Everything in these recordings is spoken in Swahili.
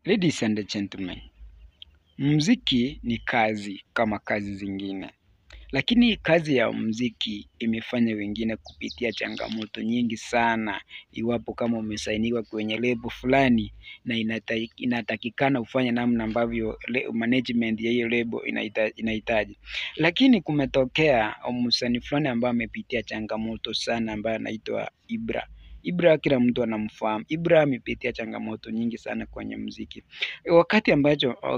Ladies and gentlemen, muziki ni kazi kama kazi zingine, lakini kazi ya muziki imefanya wengine kupitia changamoto nyingi sana. Iwapo kama umesainiwa kwenye lebo fulani na inatakikana ufanye namna ambavyo management ya hiyo lebo inahitaji, lakini kumetokea msanii fulani ambaye amepitia changamoto sana, ambaye anaitwa Ibra. Ibra kila mtu anamfahamu. Ibra amepitia changamoto nyingi sana kwenye muziki.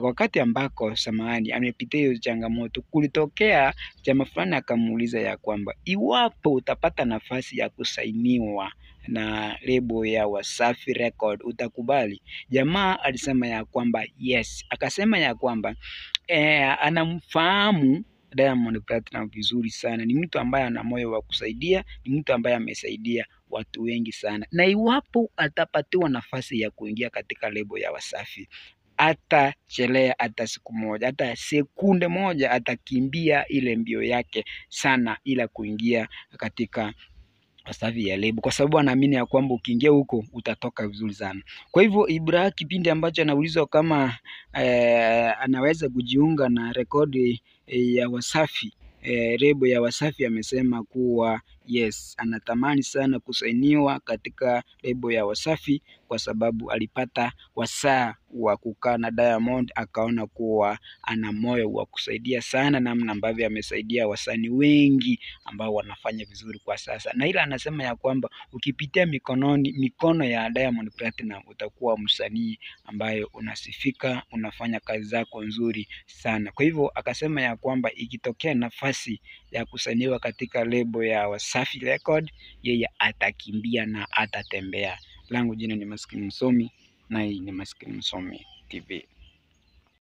Wakati ambako samahani, amepitia hiyo changamoto, kulitokea jamaa fulani akamuuliza ya kwamba iwapo utapata nafasi ya kusainiwa na lebo ya Wasafi Record utakubali? Jamaa alisema ya kwamba yes. Akasema ya kwamba anamfahamu Diamond Platinum vizuri sana, ni mtu ambaye ana moyo wa kusaidia, ni mtu ambaye amesaidia watu wengi sana, na iwapo atapatiwa nafasi ya kuingia katika lebo ya Wasafi, atachelea hata siku moja, hata sekunde moja, atakimbia ile mbio yake sana ila kuingia katika Wasafi ya lebo, kwa sababu anaamini ya kwamba ukiingia huko utatoka vizuri sana. Kwa hivyo Ibra, kipindi ambacho anaulizwa kama anaweza kujiunga na rekodi ya Wasafi, lebo ya Wasafi, amesema kuwa yes, anatamani sana kusainiwa katika lebo ya Wasafi kwa sababu alipata wasaa wa kukaa na Diamond, akaona kuwa ana moyo wa kusaidia sana, namna ambavyo amesaidia wasanii wengi ambao wanafanya vizuri kwa sasa. Na ila anasema ya kwamba ukipitia mikono ya Diamond Platinum utakuwa msanii ambaye unasifika, unafanya kazi zako nzuri sana. Kwa hivyo akasema ya kwamba ikitokea nafasi ya kusainiwa katika lebo ya Wasafi Record, yeye atakimbia na atatembea. Langu jina ni Maskini Msomi na hii ni Maskini Msomi TV.